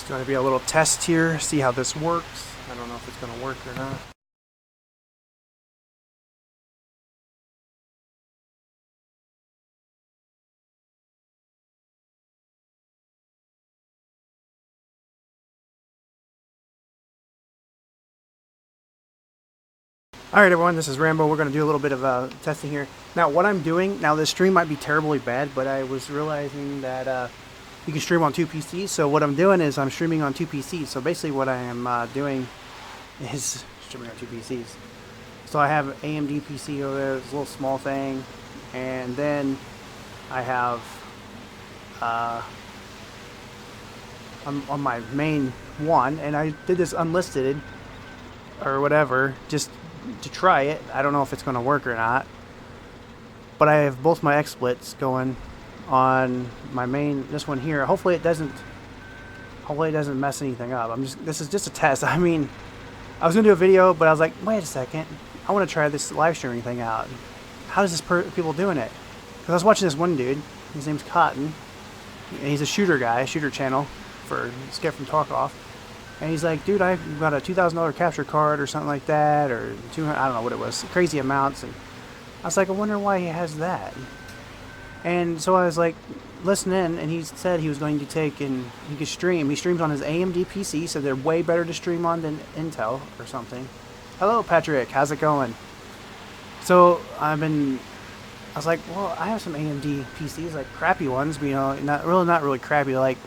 Just going to be a little test here, see how this works. I don't know if it's going to work or not. Alright everyone, this is Rambo. We're going to do a little bit of testing here. Now what I'm doing, now this stream might be terribly bad, but I was realizing that you can stream on two PCs. So what I'm doing is I'm streaming on two PCs. So basically what I am doing is streaming on two PCs. So I have AMD PC over there, this little small thing, and then I have on my main one, and I did this unlisted or whatever, just to try it. I don't know if it's going to work or not, but I have both my xsplits going on my main, this one here. Hopefully it doesn't mess anything up. This is just a test. I mean, I was gonna do a video, but I was like, wait a second, I want to try this live streaming thing out. How does people doing it? Because I was watching this one dude, his name's Cotton, and he's a shooter guy, shooter channel for Skip from Tarkov. And he's like, dude, I got a $2,000 capture card or something like that, or 200, I don't know what it was, crazy amounts. And I was like, I wonder why he has that. And so I was like, listening, and he said he was going to take and he could stream. He streams on his AMD PC, so they're way better to stream on than Intel or something. Hello, Patrick, how's it going? So I was like, well, I have some AMD PCs, like crappy ones, but, you know, not really crappy, like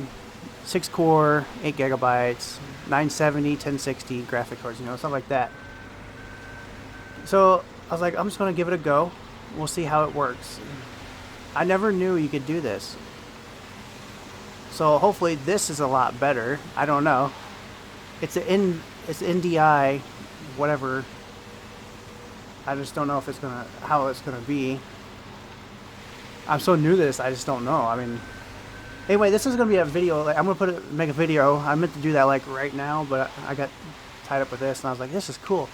6 core, 8 gigabytes, 970, 1060 graphic cards, you know, stuff like that. So I was like, I'm just going to give it a go. We'll see how it works. I never knew you could do this. So hopefully this is a lot better. I don't know. It's NDI, whatever. I just don't know if how it's gonna be. I'm so new to this, I just don't know. I mean, anyway, this is gonna be a video. Like, I'm gonna make a video. I meant to do that like right now, but I got tied up with this, and I was like, this is cool.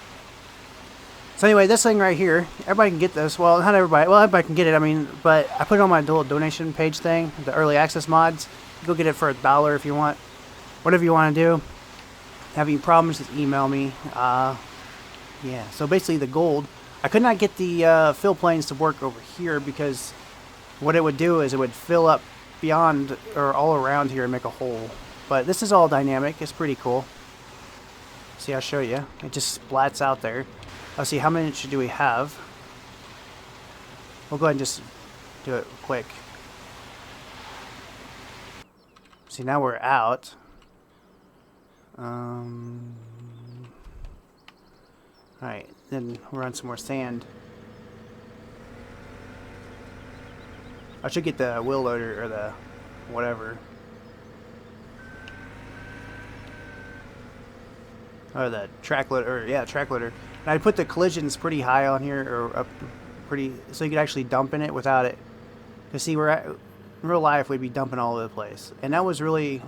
So anyway, this thing right here, everybody can get this. Well, not everybody. Well, everybody can get it. I mean, but I put it on my little donation page thing, the early access mods. Go get it for $1 if you want. Whatever you want to do. Have any problems, just email me. Yeah, so basically the gold. I could not get the fill planes to work over here because what it would do is it would fill up beyond or all around here and make a hole. But this is all dynamic. It's pretty cool. See, I'll show you. It just splats out there. Let's see, how many do we have? We'll go ahead and just do it quick. See, now we're out. Alright, then we'll run some more sand. I should get the wheel loader or the whatever. Or the track loader, yeah, track loader. And I put the collisions pretty high on here, or up pretty, so you could actually dump in it without it. Because see, in real life, we'd be dumping all over the place. And that was really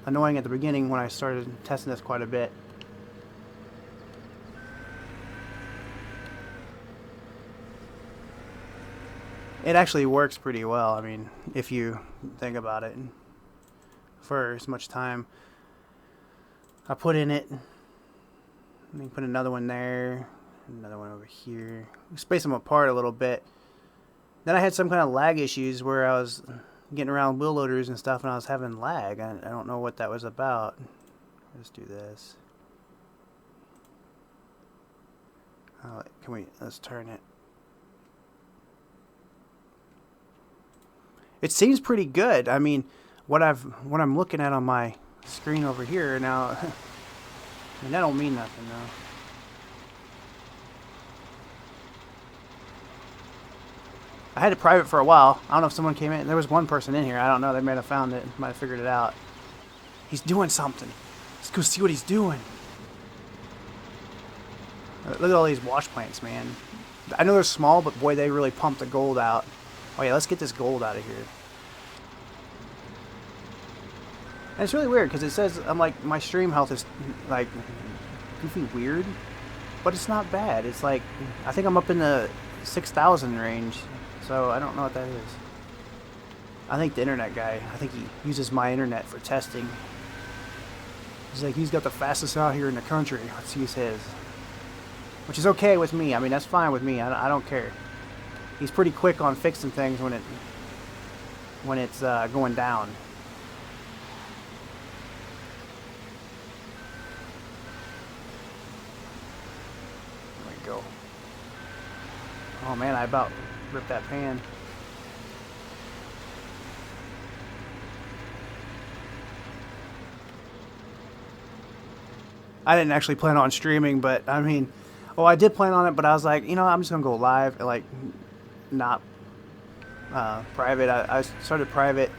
annoying at the beginning when I started testing this quite a bit. It actually works pretty well, I mean, if you think about it. For as much time I put in it. Let me put another one there, another one over here. Space them apart a little bit. Then I had some kind of lag issues where I was getting around wheel loaders and stuff, and I was having lag. I don't know what that was about. Let's do this. Let's turn it. It seems pretty good. I mean, what I'm looking at on my screen over here now. I mean, that don't mean nothing, though. I had it private for a while. I don't know if someone came in. There was one person in here. I don't know. They might have found it. Might have figured it out. He's doing something. Let's go see what he's doing. Look at all these wash plants, man. I know they're small, but boy, they really pump the gold out. Oh, yeah, let's get this gold out of here. And it's really weird because it says, I'm like, my stream health is like goofy weird, but it's not bad. It's like, I think I'm up in the 6,000 range, so I don't know what that is. I think the internet guy, I think he uses my internet for testing. He's like, he's got the fastest out here in the country. Let's use his. Which is okay with me. I mean, that's fine with me. I don't care. He's pretty quick on fixing things when it's going down. There we go. Oh man, I about ripped that pan. I didn't actually plan on streaming, but I mean, well, I did plan on it, but I was like, you know, I'm just gonna go live, like, not private. I started private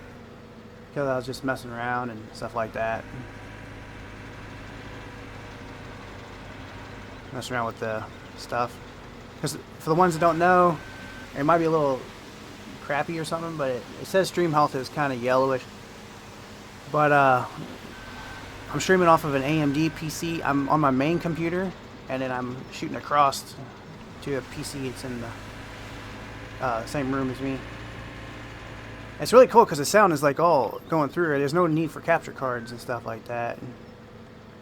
because I was just messing around and stuff like that. Messing around with the stuff. Because for the ones that don't know, it might be a little crappy or something, but it says stream health is kind of yellowish. But I'm streaming off of an AMD PC. I'm on my main computer, and then I'm shooting across to a PC. It's in the same room as me. It's really cool because the sound is like all going through it. There's no need for capture cards and stuff like that.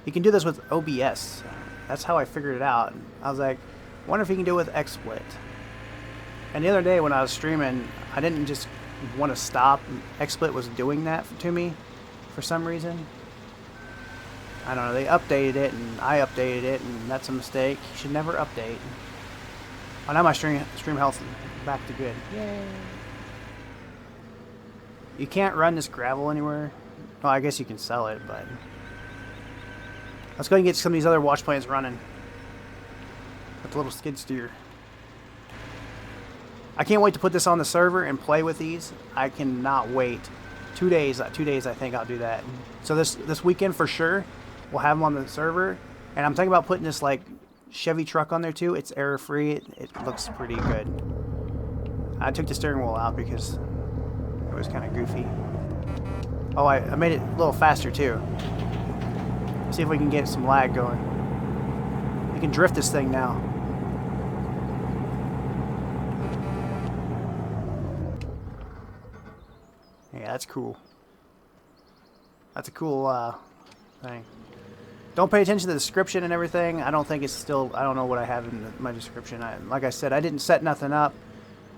You can do this with OBS. That's how I figured it out. I was like, wonder if you can do it with xsplit. And the other day when I was streaming, I didn't just want to stop. xsplit was doing that to me for some reason. I don't know, they updated it and I updated it, and that's a mistake. You should never update. Oh, now my stream health is back to good. Yay. You can't run this gravel anywhere. Well, I guess you can sell it, but let's go and get some of these other wash plants running with the little skid steer. I can't wait to put this on the server and play with these. I cannot wait. 2 days I think I'll do that. So this weekend for sure, we'll have them on the server. And I'm thinking about putting this like Chevy truck on there too. It's error free. It looks pretty good. I took the steering wheel out because it was kind of goofy. Oh, I made it a little faster too. See if we can get some lag going. You can drift this thing now. Yeah, that's cool. That's a cool thing. Don't pay attention to the description and everything. I don't think it's still... I don't know what I have in my description. Like I said, I didn't set nothing up.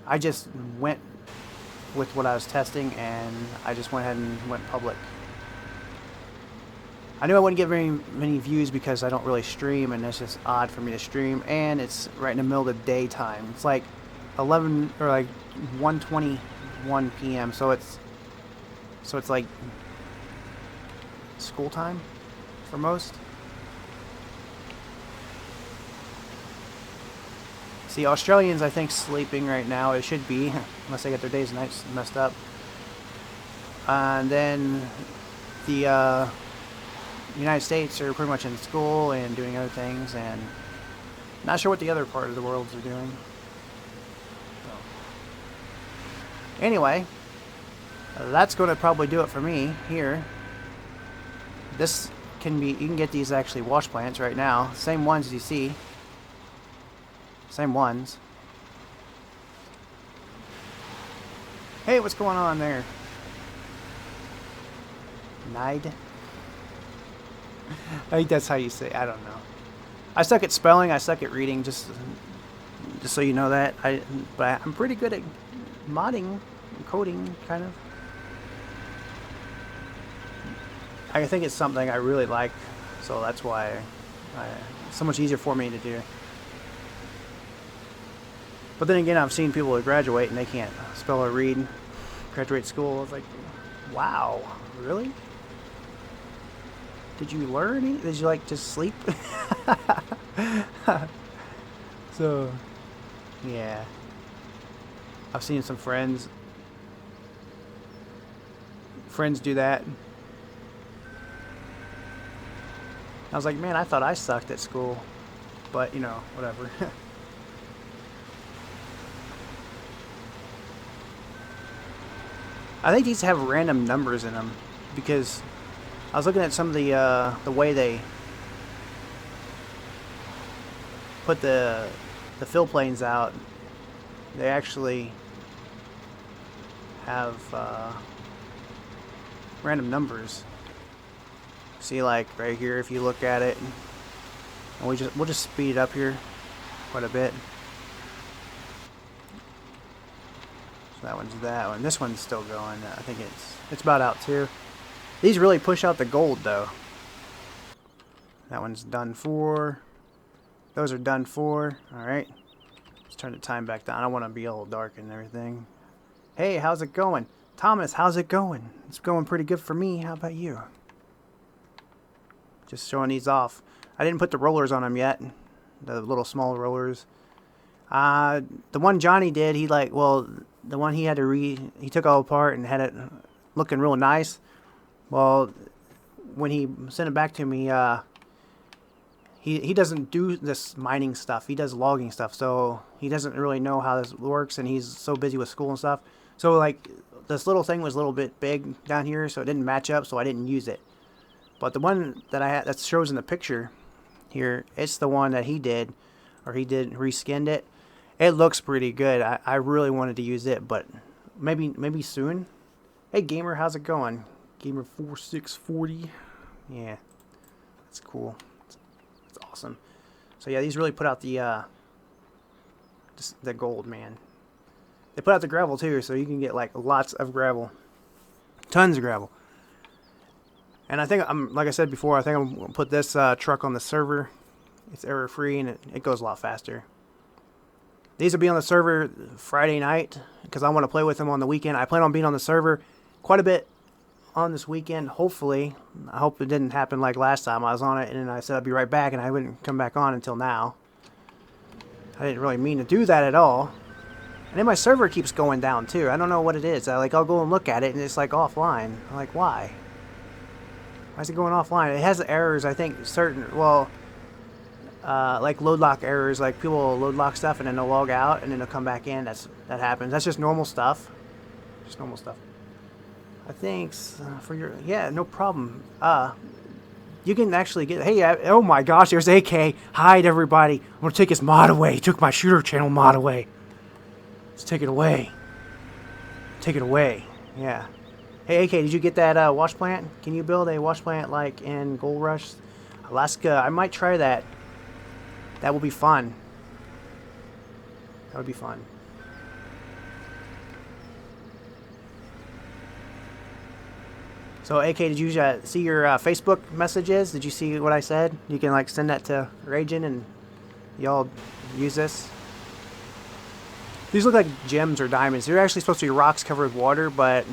I just went with what I was testing, and I just went ahead and went public. I knew I wouldn't get very many views because I don't really stream, and it's just odd for me to stream, and it's right in the middle of the daytime. It's like 11 or like 1:21 p.m. So it's like school time for most. See, Australians, I think, sleeping right now. It should be, unless they get their days and nights messed up. And then the United States are pretty much in school and doing other things, and not sure what the other part of the world are doing. So. Anyway, that's going to probably do it for me here. This can be, you can get these actually wash plants right now. Same ones you see. Same ones. Hey, what's going on there? Nide? I think that's how you say it. I don't know. I suck at spelling. I suck at reading. Just so you know that. But I'm pretty good at modding, coding, kind of. I think it's something I really like, so that's why it's so much easier for me to do. But then again, I've seen people that graduate and they can't spell or read. Graduate school. I was like, wow, really? Did you learn anything? Did you like just sleep? So, yeah. I've seen some friends do that. I was like, man, I thought I sucked at school. But, you know, whatever. I think these have random numbers in them because I was looking at some of the way they put the fill planes out. They actually have random numbers. See, like right here, if you look at it, and we'll just speed it up here quite a bit. So that one. This one's still going. I think it's about out too. These really push out the gold though. That one's done for. Those are done for. All right. Let's turn the time back down. I want to be all dark and everything. Hey, how's it going? Thomas, how's it going? It's going pretty good for me. How about you? Just showing these off. I didn't put the rollers on them yet. The little small rollers. The one Johnny did, the one he had to he took all apart and had it looking real nice. Well, when he sent it back to me, he doesn't do this mining stuff. He does logging stuff, so he doesn't really know how this works, and he's so busy with school and stuff. So, like, this little thing was a little bit big down here, so it didn't match up, so I didn't use it. But the one that I had that shows in the picture here, it's the one that he did, or he did reskinned it. It looks pretty good. I really wanted to use it, but maybe soon. Hey, Gamer, how's it going? Gamer4640. Yeah, that's cool. That's awesome. So yeah, these really put out the gold, man. They put out the gravel too, so you can get like lots of gravel, tons of gravel. And I think like I said before, I think I'm gonna put this truck on the server. It's error free and it goes a lot faster. These will be on the server Friday night because I want to play with them on the weekend. I plan on being on the server quite a bit on this weekend, hopefully. I hope it didn't happen like last time I was on it and then I said I'd be right back and I wouldn't come back on until now. I didn't really mean to do that at all. And then my server keeps going down too. I don't know what it is. I'll go and look at it and it's like offline. I'm like, why? Why is it going offline? It has errors, I think, like load lock errors, like people will load lock stuff and then they'll log out and then they'll come back in. That happens. That's just normal stuff. Just normal stuff. I think for your no problem. You can actually get. Hey, oh my gosh, there's AK. Hide, everybody. I'm gonna take his mod away. He took my shooter channel mod away. Let's take it away. Take it away. Yeah. Hey, AK, did you get that wash plant? Can you build a wash plant like in Gold Rush, Alaska? I might try that. That will be fun. That would be fun. So, AK, did you see your Facebook messages? Did you see what I said? You can like send that to Ragin and y'all use this. These look like gems or diamonds. They're actually supposed to be rocks covered with water, but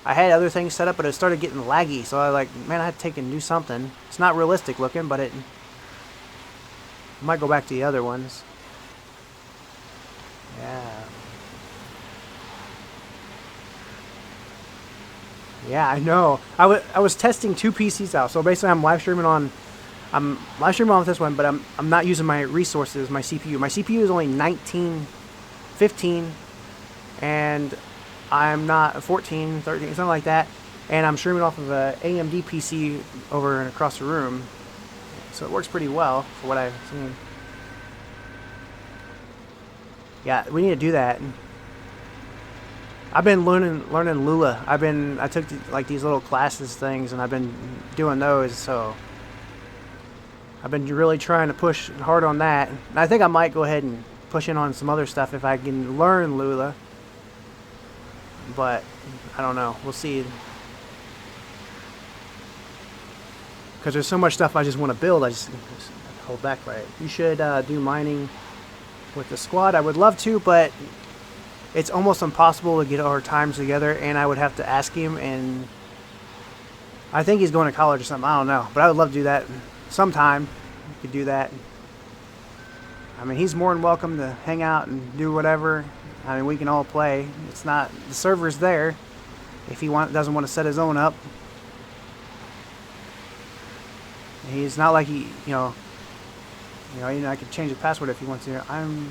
I had other things set up, but it started getting laggy. So I I had to take and do something. It's not realistic looking, but I might go back to the other ones. Yeah. Yeah, I know. I was testing two PCs out. So basically I'm live streaming on this one, but I'm not using my resources, my CPU. My CPU is only 15, and I'm not 14, 13, something like that. And I'm streaming off of a AMD PC over and across the room. So it works pretty well for what I've seen. Yeah, we need to do that. I've been learning Lula. I took these little classes things and I've been doing those, so I've been really trying to push hard on that. And I think I might go ahead and push in on some other stuff if I can learn Lula. But I don't know. We'll see. Because there's so much stuff I just want to build, I just hold back by it. You should do mining with the squad. I would love to, but it's almost impossible to get our times together, and I would have to ask him, and I think he's going to college or something. I don't know, but I would love to do that sometime. We could do that. I mean, he's more than welcome to hang out and do whatever. I mean, we can all play. It's not, the server's there if he doesn't want to set his own up. He's not like he, I could change the password if he wants to. I'm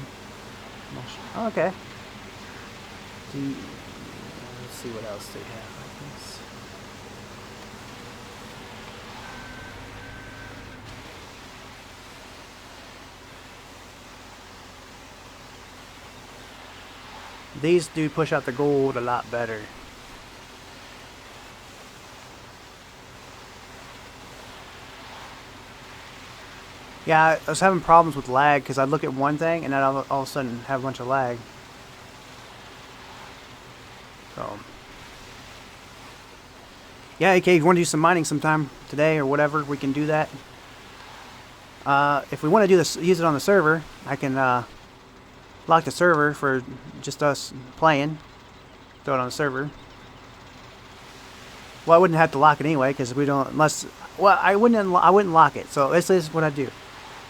not sure. Oh, okay. Let's see what else they have. These do push out the gold a lot better. Yeah, I was having problems with lag because I'd look at one thing and then all of a sudden have a bunch of lag. So, yeah, AK, if you want to do some mining sometime today or whatever, we can do that. If we want to do this, use it on the server, I can lock the server for just us playing. Throw it on the server. Well, I wouldn't have to lock it anyway because we don't, unless, well, I wouldn't lock it. So this is what I do.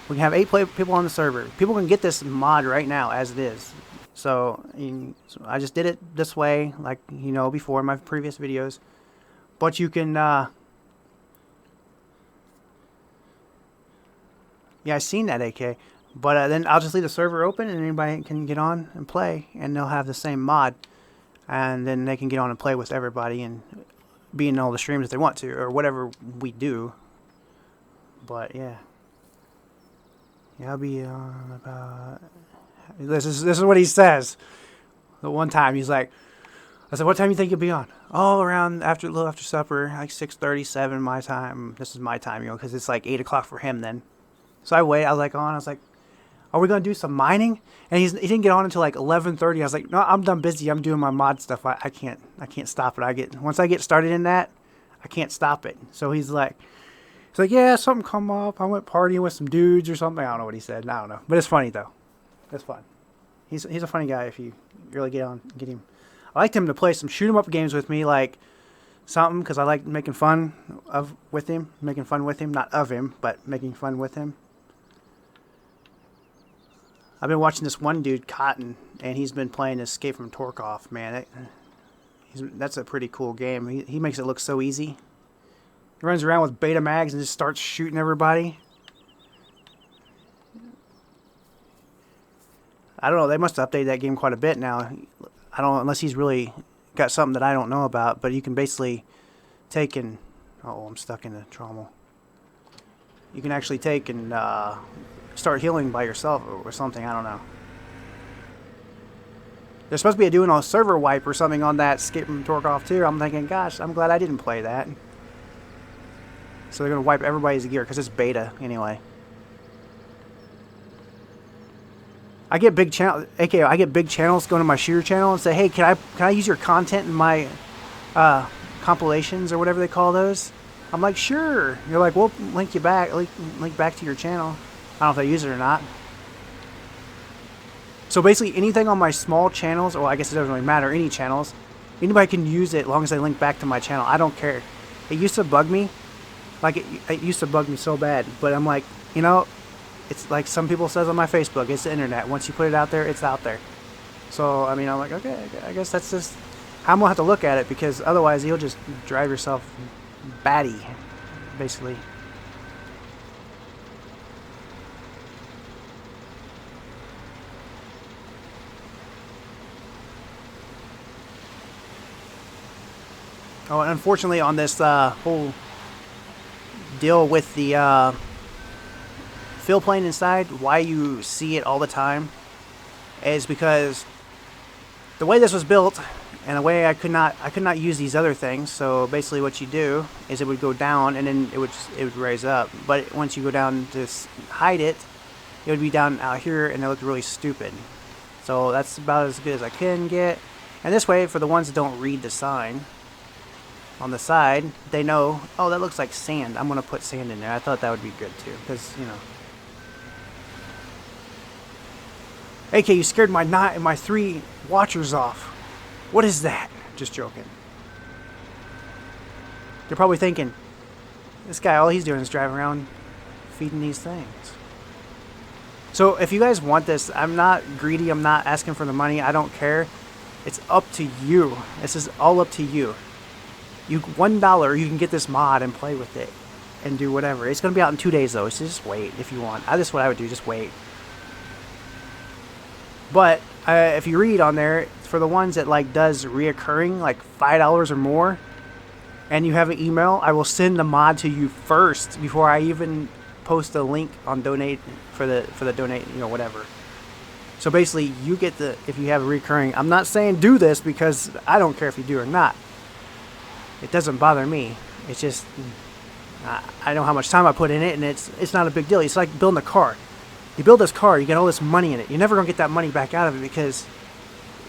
We can have 8 people on the server. People can get this mod right now as it is. So I just did it this way, like you know before in my previous videos. But you can, yeah, I seen that AK. But then I'll just leave the server open and anybody can get on and play, and they'll have the same mod, and then they can get on and play with everybody and be in all the streams if they want to or whatever we do. But yeah. Yeah, I'll be on about... This is what he says. The one time he's like, I said, what time do you think you'll be on? Oh, around a little after supper, like 6:37 my time. This is my time, you know, because it's like 8 o'clock for him then. So I wait. I was like, are we gonna do some mining? And he didn't get on until like 11:30. I was like, no, I'm done busy. I'm doing my mod stuff. I can't stop it. Once I get started in that, I can't stop it. So he's like, yeah, something come up. I went partying with some dudes or something. I don't know what he said. I don't know. But it's funny, though. It's fun. He's a funny guy if you really get him. I liked him to play some shoot-'em-up games with me, like something, because I like making fun with him. Not of him, but making fun with him. I've been watching this one dude, Cotton, and he's been playing Escape from Tarkov. Man, that's a pretty cool game. He makes it look so easy. He runs around with beta mags and just starts shooting everybody. I don't know. They must have updated that game quite a bit now. I don't know, unless he's really got something that I don't know about. But you can basically take and... Oh, I'm stuck in the trommel. You can actually take and start healing by yourself or something. I don't know. They're supposed to be doing a server wipe or something on that Escape from Tarkov too. I'm thinking, gosh, I'm glad I didn't play that. So they're going to wipe everybody's gear because it's beta anyway. I get big channels going to my shooter channel and say, hey, can I use your content in my compilations or whatever they call those? I'm like, sure. You're like, we'll link back to your channel. I don't know if they use it or not. So basically anything on my small channels, well, I guess it doesn't really matter, any channels, anybody can use it as long as they link back to my channel. I don't care. It used to bug me. Like, it used to bug me so bad. But I'm like, you know, it's like some people says on my Facebook, it's the internet. Once you put it out there, it's out there. So, I mean, I'm like, okay, I guess that's just how I'm going to have to look at it, because otherwise you'll just drive yourself batty, basically. Oh, and unfortunately on this whole deal with the fill plane inside, why you see it all the time is because the way this was built and the way I could not use these other things. So basically what you do is it would go down and then it would raise up, but once you go down to hide it, it would be down out here and it looked really stupid. So that's about as good as I can get. And this way, for the ones that don't read the sign on the side, they know, oh, that looks like sand. I'm going to put sand in there. I thought that would be good too, because, you know. AK, you scared my 3 watchers off. What is that? Just joking. They're probably thinking, this guy, all he's doing is driving around feeding these things. So if you guys want this, I'm not greedy. I'm not asking for the money. I don't care. It's up to you. This is all up to you. $1, you can get this mod and play with it and do whatever. It's going to be out in 2 days though, so just wait if you want. That's what I would do, just wait. But if you read on there, for the ones that like does reoccurring, like $5 or more, and you have an email, I will send the mod to you first before I even post a link on donate for the donate, you know, whatever. So basically, you get the, if you have a recurring. I'm not saying do this because I don't care if you do or not. It doesn't bother me. It's just I know how much time I put in it, and it's not a big deal. It's like building a car. You build this car, you get all this money in it. You're never gonna get that money back out of it because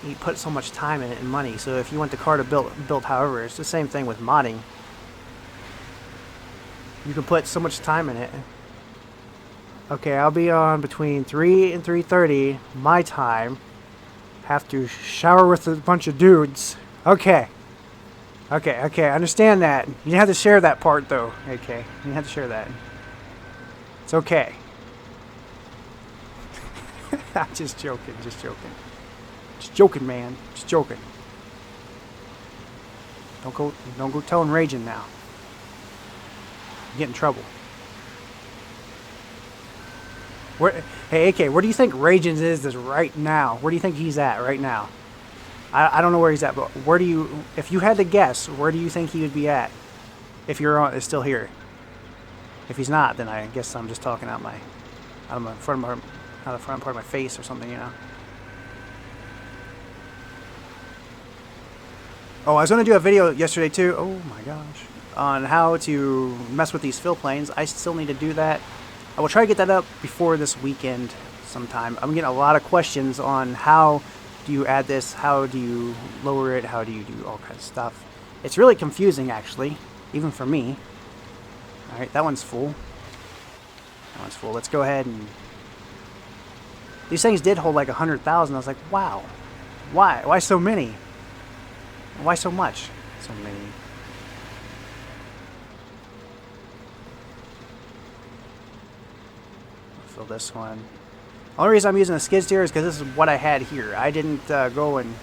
you put so much time in it and money. So if you want the car to build however, it's the same thing with modding. You can put so much time in it. Okay, I'll be on between 3 and 3:30 my time. Have to shower with a bunch of dudes. Okay. Okay, I understand that. You didn't have to share that part, though. Okay, you didn't have to share that. It's okay. Just joking, just joking. Just joking, man. Just joking. Don't go telling Raging now. You get in trouble. Hey, AK, where do you think Raging is right now? Where do you think he's at right now? I don't know where he's at, but where do you, if you had to guess, where do you think he would be at? If you're still here. If he's not, then I guess I'm just talking out the front part of my face or something, you know. Oh, I was going to do a video yesterday too. Oh my gosh. On how to mess with these fill planes. I still need to do that. I will try to get that up before this weekend sometime. I'm getting a lot of questions on how do you add this, how do you lower it, how do you do all kinds of stuff. It's really confusing, actually, even for me. Alright, that one's full. That one's full. Let's go ahead and... These things did hold like 100,000. I was like, wow. Why? Why so many? Why so much? So many. Fill this one. The only reason I'm using a skid steer is because this is what I had here. I didn't go and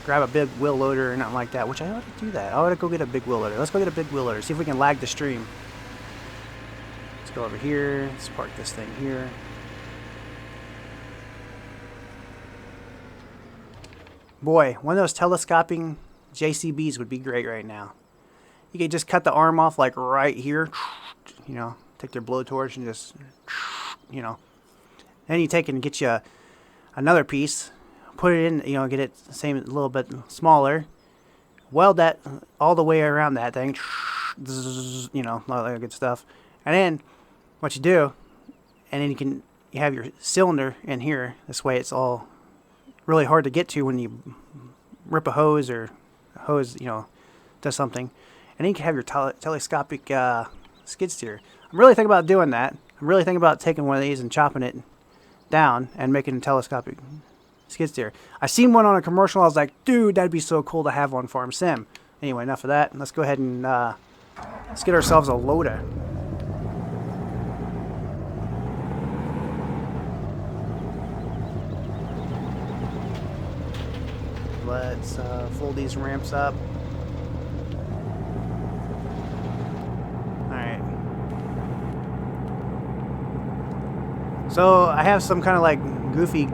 grab a big wheel loader or nothing like that, which I ought to do that. I ought to go get a big wheel loader. Let's go get a big wheel loader. See if we can lag the stream. Let's go over here. Let's park this thing here. Boy, one of those telescoping JCBs would be great right now. You could just cut the arm off like right here. You know, take their blowtorch and just, you know. Then you take it and get you another piece, put it in, you know, get it the same, a little bit smaller, weld that all the way around that thing, you know, all that good stuff. And then what you do, and then you have your cylinder in here. This way it's all really hard to get to when you rip a hose or a hose, you know, does something. And then you can have your telescopic skid steer. I'm really thinking about doing that. I'm really thinking about taking one of these and chopping it down and making a telescopic skid steer. I seen one on a commercial. I was like, dude, that'd be so cool to have on Farm Sim. Anyway, enough of that. Let's go ahead and let's get ourselves a loader. Let's fold these ramps up. So I have some kind of like goofy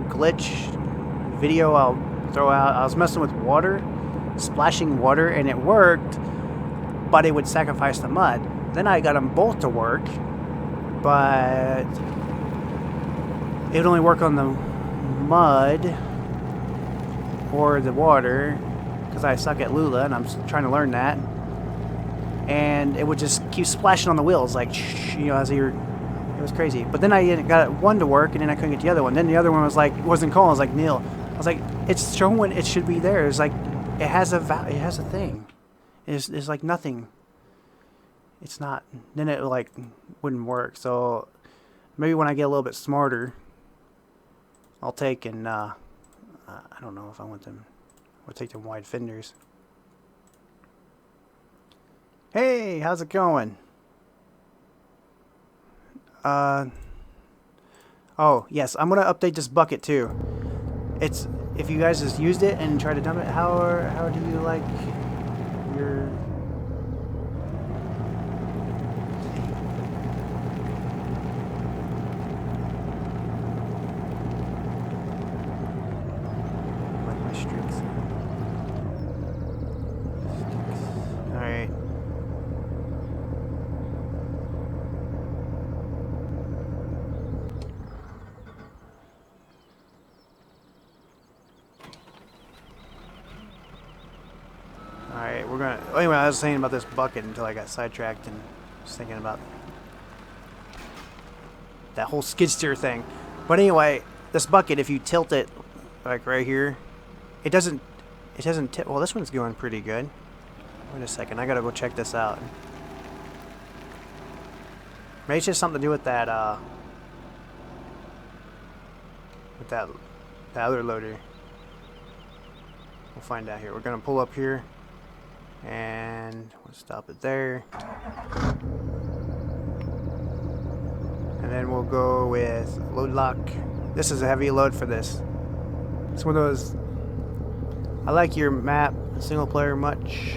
glitch video I'll throw out. I was messing with water, splashing water, and it worked, but it would sacrifice the mud. Then I got them both to work, but it would only work on the mud or the water because I suck at Lula and I'm trying to learn that. And it would just keep splashing on the wheels, like, you know, as you're... It was crazy. But then I got one to work, and then I couldn't get the other one. Then the other one was like, it wasn't calling. I was like, Neil. I was like, it's showing it should be there. It's like, it has a thing. It's like nothing. It's not. Then it like wouldn't work. So maybe when I get a little bit smarter, I'll take and I don't know if I want them. I'll take them wide fenders. Hey, how's it going? Oh, yes, I'm gonna update this bucket too. It's, if you guys just used it and tried to dump it, how do you like your... Like my streaks. Alright. anyway, I was saying about this bucket until I got sidetracked and was thinking about that whole skid steer thing. But anyway, this bucket, if you tilt it like right here, it doesn't tip. Well, this one's going pretty good. Wait a second, I gotta go check this out. Maybe it's just something to do with that the other loader. We'll find out here. We're gonna pull up here and we'll stop it there. And then we'll go with load lock. This is a heavy load for this. It's one of those. I like your map single player much.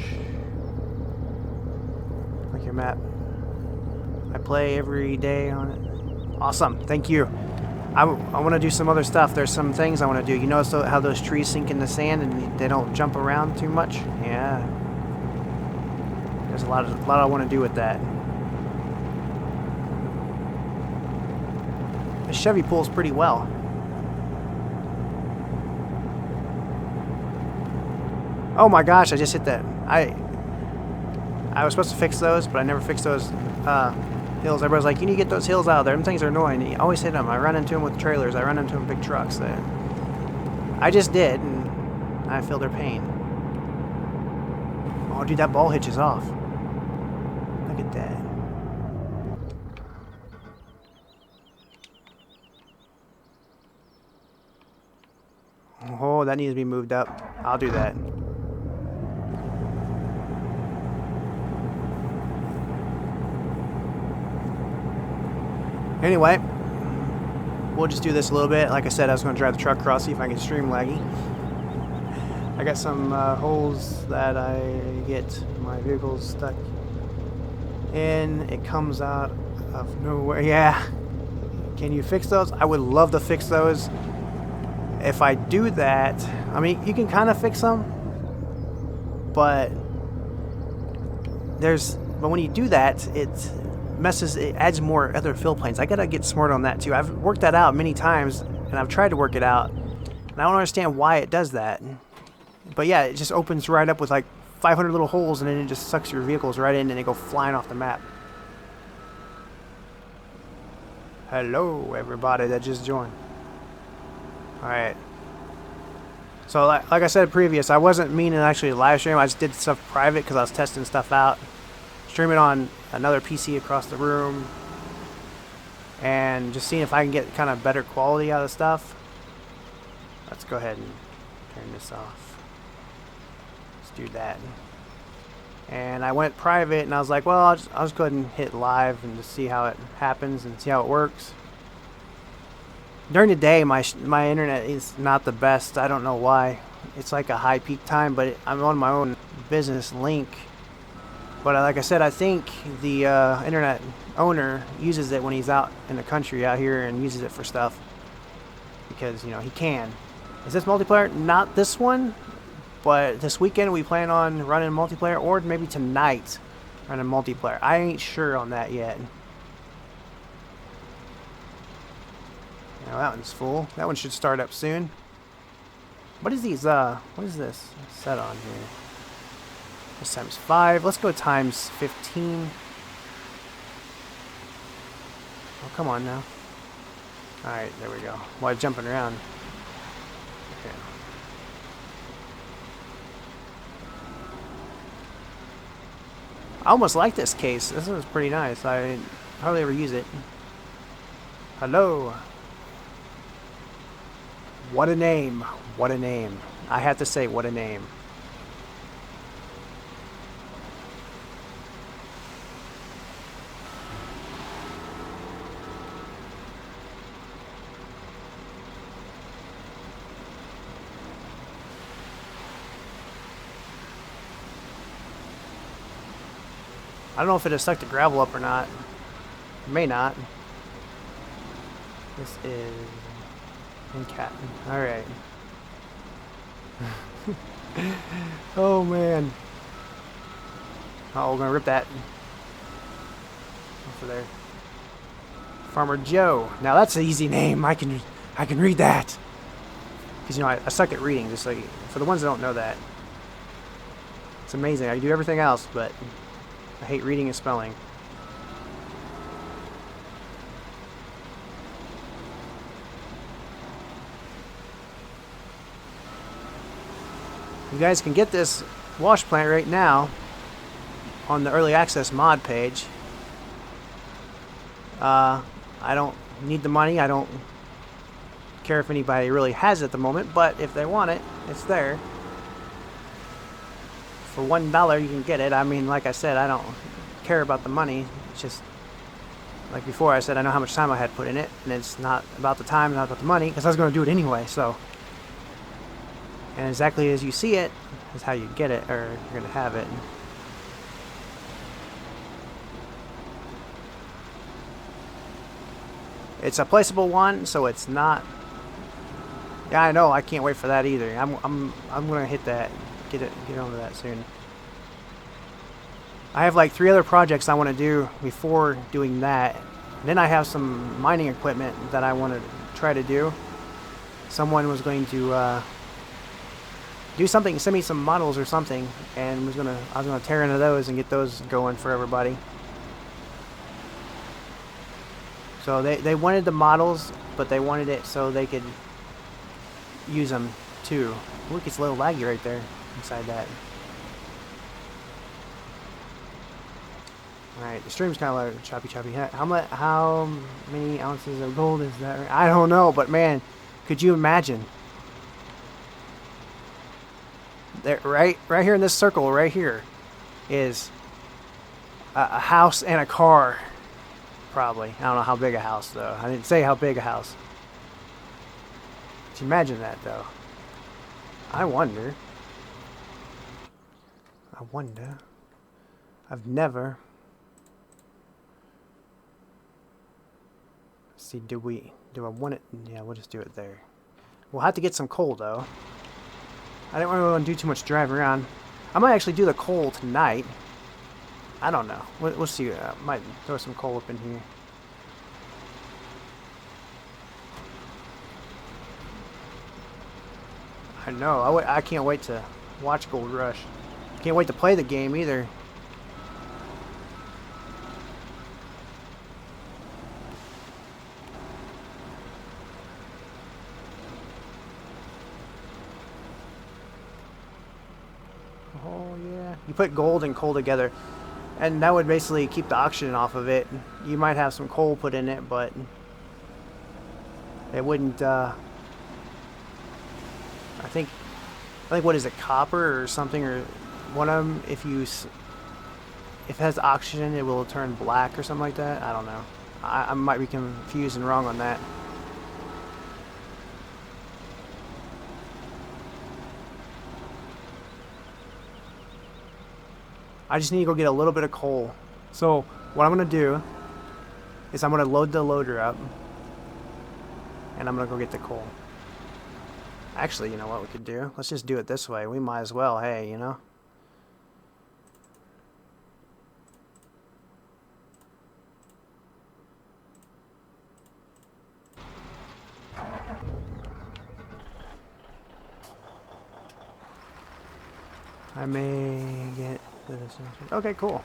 I like your map. I play every day on it. Awesome, thank you. I want to do some other stuff. There's some things I want to do. You notice how those trees sink in the sand and they don't jump around too much? Yeah. There's a lot I want to do with that. The Chevy pulls pretty well. Oh my gosh, I just hit that. I was supposed to fix those, but I never fixed those hills. Everybody's like, you need to get those hills out of there. Them things are annoying. You always hit them. I run into them with trailers. I run into them with big trucks. I just did, and I feel their pain. Oh, dude, that ball hitch is off. Look at that. Oh, that needs to be moved up. I'll do that. Anyway, we'll just do this a little bit. Like I said, I was going to drive the truck across, see if I can stream laggy. I got some holes that I get my vehicle stuck in. It comes out of nowhere. Yeah. Can you fix those? I would love to fix those. If I do that, I mean, you can kind of fix them, but when you do that, it adds more other fill planes. I gotta get smart on that too. I've worked that out many times, and I've tried to work it out, and I don't understand why it does that. But yeah, it just opens right up with like 500 little holes, and then it just sucks your vehicles right in, and they go flying off the map. Hello, everybody that just joined. Alright. So, like I said previous, I wasn't meaning to actually live stream. I just did stuff private because I was testing stuff out. Stream it on another PC across the room. And just seeing if I can get kind of better quality out of stuff. Let's go ahead and turn this off. Let's do that. And I went private, and I was like, well, I'll just go ahead and hit live and just see how it happens and see how it works. During the day, my internet is not the best. I don't know why. It's like a high peak time, but I'm on my own business link. But like I said, I think the internet owner uses it when he's out in the country out here and uses it for stuff. Because, you know, he can. Is this multiplayer? Not this one. But this weekend we plan on running multiplayer, or maybe tonight running multiplayer. I ain't sure on that yet. Now that one's full. That one should start up soon. What is these, what is this set on here? This times 5. Let's go times 15. Oh, come on now. Alright, there we go. While jumping around. Okay. I almost like this case. This one's pretty nice. I hardly ever use it. Hello. What a name. What a name. I have to say, what a name. I don't know if it has stuck the gravel up or not. It may not. This is in Catton. Alright. Oh man. Oh, we're gonna rip that. Over there. Farmer Joe. Now that's an easy name. I can read that. Because, you know, I suck at reading, just like for the ones that don't know that. It's amazing. I do everything else, but I hate reading and spelling. You guys can get this wash plant right now on the early access mod page. I don't need the money. I don't care if anybody really has it at the moment, but if they want it, it's there. For $1 you can get it. I mean, like I said, I don't care about the money. It's just, like before I said, I know how much time I had put in it, and it's not about the time, not about the money, because I was going to do it anyway, so. And exactly as you see it is how you get it, or you're going to have it. It's a placeable one, so it's not. Yeah, I know. I can't wait for that either. I'm gonna hit that. Get onto that soon. I have like 3 other projects I want to do before doing that. And then I have some mining equipment that I want to try to do. Someone was going to do something, send me some models or something, and I was gonna tear into those and get those going for everybody. So they wanted the models, but they wanted it so they could use them too. Look, it's a little laggy right there inside that. Alright, the stream's kind of like choppy. How many ounces of gold is that? I don't know, but man, could you imagine? There, right here in this circle, right here, is a house and a car. Probably. I don't know how big a house, though. I didn't say how big a house. Just imagine that, though. I wonder. I've never. Let's see, do I want it? Yeah, we'll just do it there. We'll have to get some coal, though. I didn't really want to do too much driving around. I might actually do the coal tonight. I don't know. We'll see. I might throw some coal up in here. I know. I can't wait to watch Gold Rush. Can't wait to play the game either. Oh yeah. You put gold and coal together, and that would basically keep the oxygen off of it. You might have some coal put in it, but it wouldn't. I think what is it, copper or something, or one of them? If it has oxygen, it will turn black or something like that. I don't know. I might be confused and wrong on that. I just need to go get a little bit of coal. So what I'm going to do is I'm going to load the loader up, and I'm going to go get the coal. Actually, you know what we could do? Let's just do it this way. We might as well, hey, you know? I may get this. Okay, cool.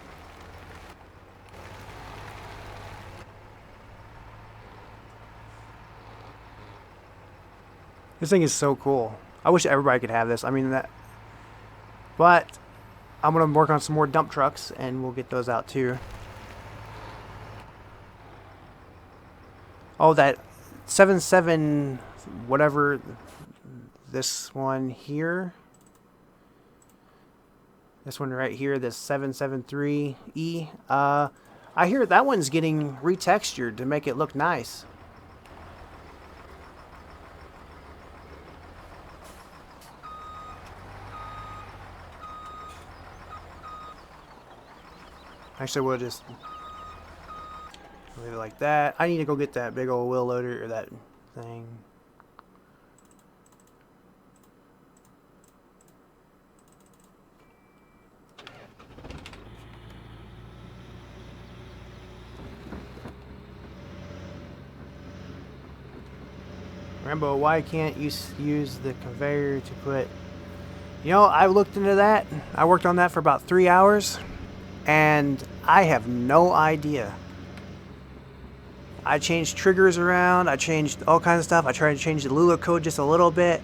This thing is so cool. I wish everybody could have this. I mean, that. But I'm going to work on some more dump trucks, and we'll get those out too. Oh, that 77 whatever, this one here. This one right here, this 773E. I hear that one's getting retextured to make it look nice. Actually, we'll just leave it like that. I need to go get that big old wheel loader, or that thing. Rambo, why can't you use the conveyor to put You know, I looked into that. I worked on that for about 3 hours, and I have no idea. I changed triggers around. I changed all kinds of stuff. I tried to change the Lua code just a little bit.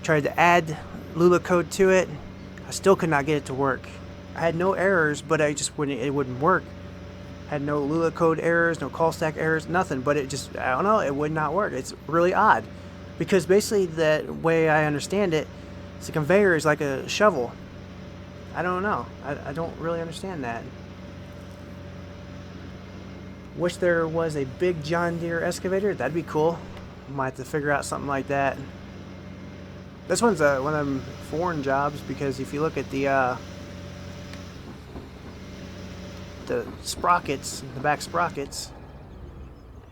Tried to add Lua code to it. I still could not get it to work. I had no errors, but I just wouldn't. It wouldn't work. Had no Lua code errors, no call stack errors, nothing. But it just, I don't know, it would not work. It's really odd, because basically the way I understand it, it's a conveyor is like a shovel. I don't know. I don't really understand that. Wish there was a big John Deere excavator. That'd be cool. Might have to figure out something like that. This one's one of them foreign jobs, because if you look at the sprockets, the back sprockets,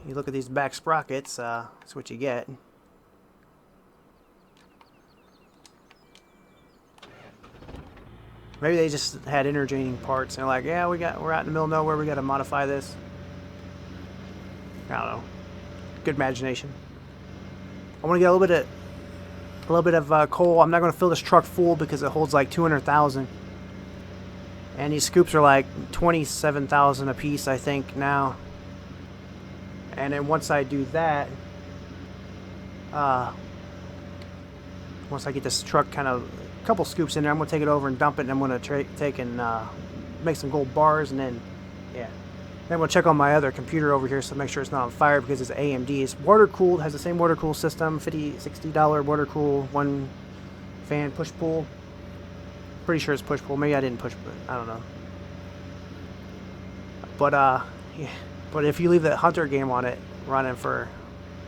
you look at these back sprockets, that's what you get. Maybe they just had interchanging parts and they're like, yeah, we're out in the middle of nowhere, we got to modify this. I don't know. Good imagination. I want to get a little bit of coal. I'm not going to fill this truck full because it holds like 200,000. And these scoops are like 27,000 a piece, I think, now. And then once I do that, once I get this truck kind of a couple scoops in there, I'm going to take it over and dump it, and I'm going to take and make some gold bars, and then, yeah. Then we'll check on my other computer over here, so make sure it's not on fire, because it's AMD. It's water cooled, has the same water cool system, $60 water cool, one fan push pull. Pretty sure it's push pull. Maybe I didn't push, but I don't know. But yeah. But if you leave the hunter game on it running for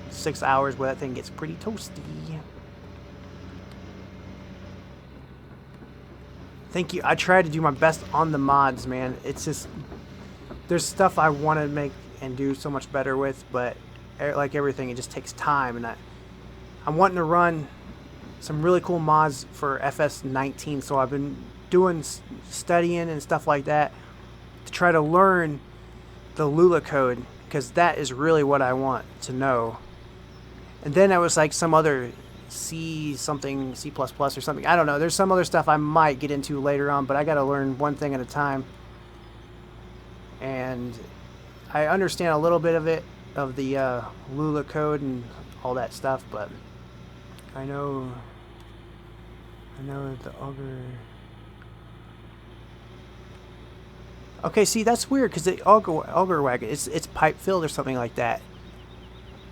6 hours, well, that thing gets pretty toasty. Thank you. I tried to do my best on the mods, man. It's just, there's stuff I want to make and do so much better with, but like everything, it just takes time. And I'm wanting to run some really cool mods for FS19, so I've been doing studying and stuff like that to try to learn the Lua code, because that is really what I want to know. And then I was like some other C something, C++ or something. I don't know. There's some other stuff I might get into later on, but I got to learn one thing at a time. And I understand a little bit of it, of the Lua code and all that stuff, but I know the auger. Okay, see, that's weird, because the auger wagon, it's pipe filled or something like that.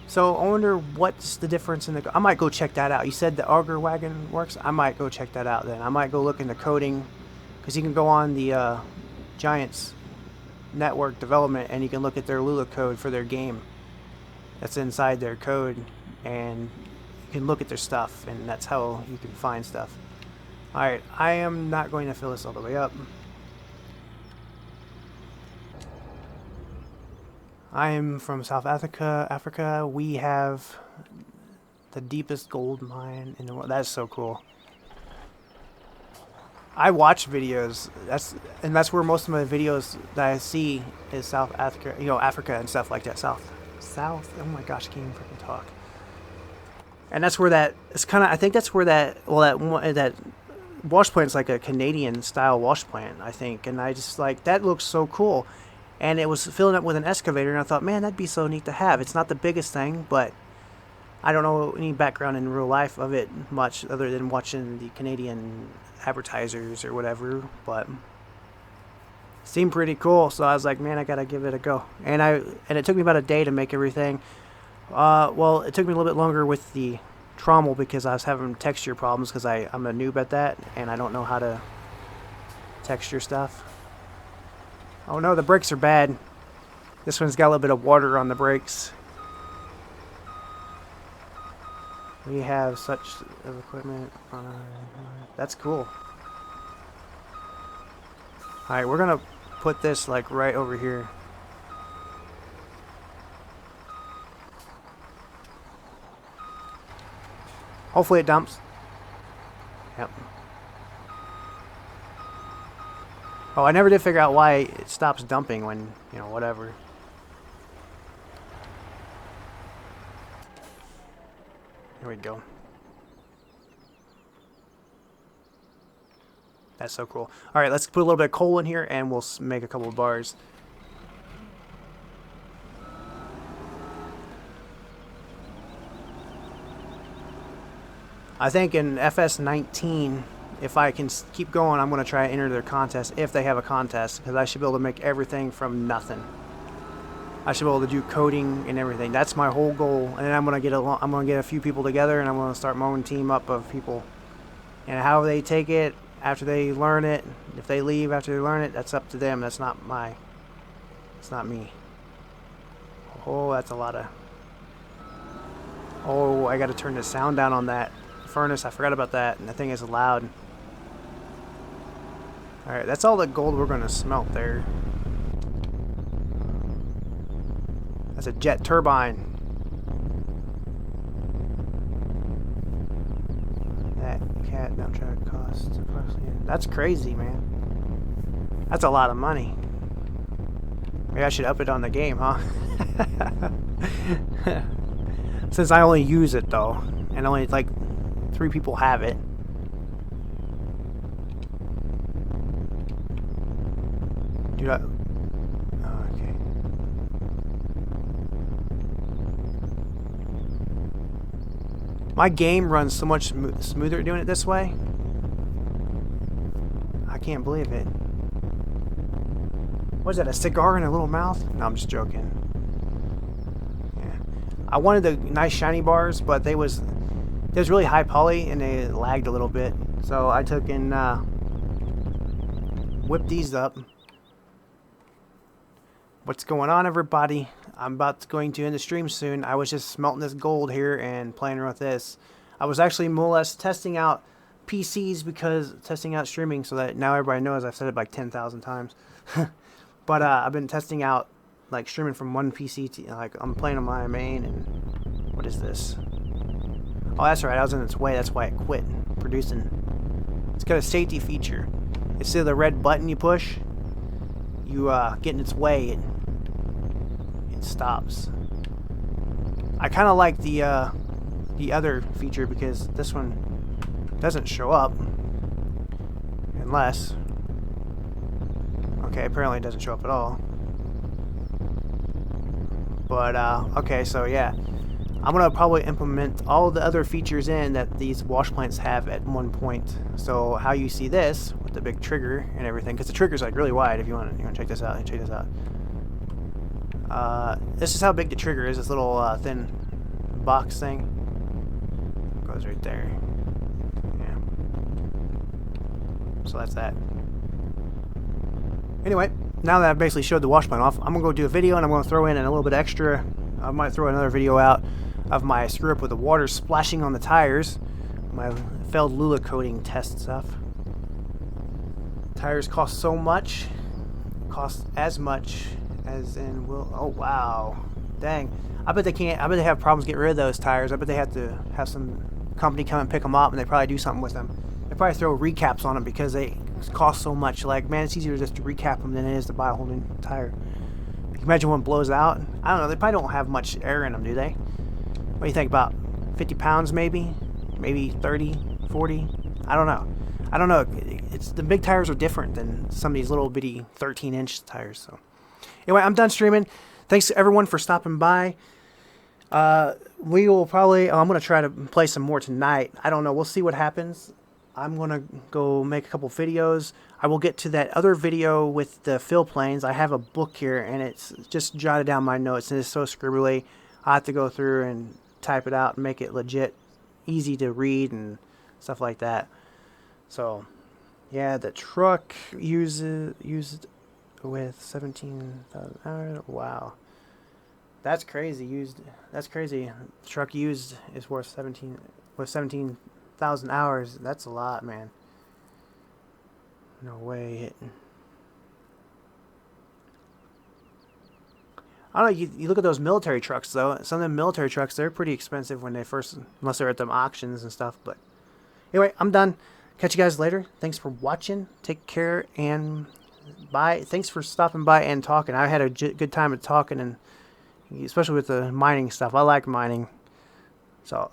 So I wonder what's the difference in the. I might go check that out. You said the auger wagon works. I might go check that out then. I might go look into coding, because you can go on the Giants network development and you can look at their Lua code for their game. That's inside their code, and you can look at their stuff, and that's how you can find stuff. All right, I am not going to fill this all the way up. I am from South Africa. We have the deepest gold mine in the world. That's so cool. I watch videos. That's where most of my videos that I see is South Africa, Africa and stuff like that. South. Oh my gosh, I can't even freaking talk. And that's where it's kind of. I think that's where that wash plant is like a Canadian style wash plant, I think. And I just like, that looks so cool. And it was filling up with an excavator, and I thought, man, that'd be so neat to have. It's not the biggest thing, but I don't know any background in real life of it much other than watching the Canadian advertisers or whatever, but it seemed pretty cool. So I was like, man, I gotta give it a go. And it took me about a day to make everything. Well, it took me a little bit longer with the trommel because I was having texture problems, because I'm a noob at that, and I don't know how to texture stuff. Oh no, the brakes are bad. This one's got a little bit of water on the brakes. We have such equipment on our... That's cool. Alright, we're gonna put this like right over here. Hopefully it dumps. Yep. Oh, I never did figure out why it stops dumping when, whatever. Here we go. That's so cool. All right, let's put a little bit of coal in here, and we'll make a couple of bars. I think in FS19, if I can keep going, I'm going to try to enter their contest if they have a contest, because I should be able to make everything from nothing. I should be able to do coding and everything. That's my whole goal. And then I'm going to get a few people together, and I'm going to start my own team up of people. And how they take it after they learn it, if they leave after they learn it, that's up to them. That's not my. It's not me. Oh, that's a lot of. Oh, I got to turn the sound down on that furnace. I forgot about that, and the thing is loud. Alright, that's all the gold we're going to smelt there. That's a jet turbine. That cat dump truck costs approximately. That's crazy, man. That's a lot of money. Maybe I should up it on the game, huh? Since I only use it though, and only like 3 people have it. Dude, oh, okay. My game runs so much smoother doing it this way. I can't believe it. What is that, a cigar in a little mouth? No, I'm just joking. Yeah. I wanted the nice shiny bars, but they was really high poly and they lagged a little bit. So I took and whipped these up. What's going on, everybody? I'm going to end the stream soon. I was just smelting this gold here and playing around with this. I was actually more or less testing out PCs, because testing out streaming, so that now everybody knows. I've said it like 10,000 times. But I've been testing out like streaming from one PC to, like, I'm playing on my main. And what is this? Oh, that's right. I was in its way. That's why it quit producing. It's got a safety feature. Instead of the red button you push, you get in its way, it stops. I kind of like the other feature, because this one doesn't show up unless. Okay, apparently it doesn't show up at all. But okay, so yeah, I'm gonna probably implement all the other features in that these wash plants have at one point. So how you see this with the big trigger and everything, because the trigger's like really wide. If you want to check this out, check this out. This is how big the trigger is. This little thin box thing goes right there. Yeah. So that's that. Anyway, now that I've basically showed the wash plant off, I'm gonna go do a video, and I'm gonna throw in a little bit extra. I might throw another video out of my screw up with the water splashing on the tires. My failed Lula coating test stuff. Tires cost so much. Cost as much as in will. Oh wow, dang! I bet they can't. I bet they have problems getting rid of those tires. I bet they have to have some company come and pick them up, and they probably do something with them. They probably throw recaps on them because they cost so much. Like, man, it's easier just to recap them than it is to buy a whole new tire. You can imagine when it blows out. I don't know. They probably don't have much air in them, do they? What do you think? About 50 pounds, maybe? Maybe 30, 40? I don't know. I don't know. It's the big tires are different than some of these little bitty 13-inch tires. So, anyway, I'm done streaming. Thanks to everyone for stopping by. We will probably. I'm gonna try to play some more tonight. I don't know. We'll see what happens. I'm going to go make a couple videos. I will get to that other video with the fill planes. I have a book here, and it's just jotted down my notes, and it's so scribbly. I have to go through and type it out and make it legit easy to read and stuff like that. So, yeah, the truck used with 17,000 hours. Wow. That's crazy. That's crazy. The truck used is worth 17,000 hours. That's a lot, man. No way. I don't know. You look at those military trucks, though. Some of them military trucks, they're pretty expensive when they first, unless they're at them auctions and stuff. But anyway, I'm done. Catch you guys later. Thanks for watching. Take care and bye. Thanks for stopping by and talking. I had a good time at talking, and especially with the mining stuff. I like mining. So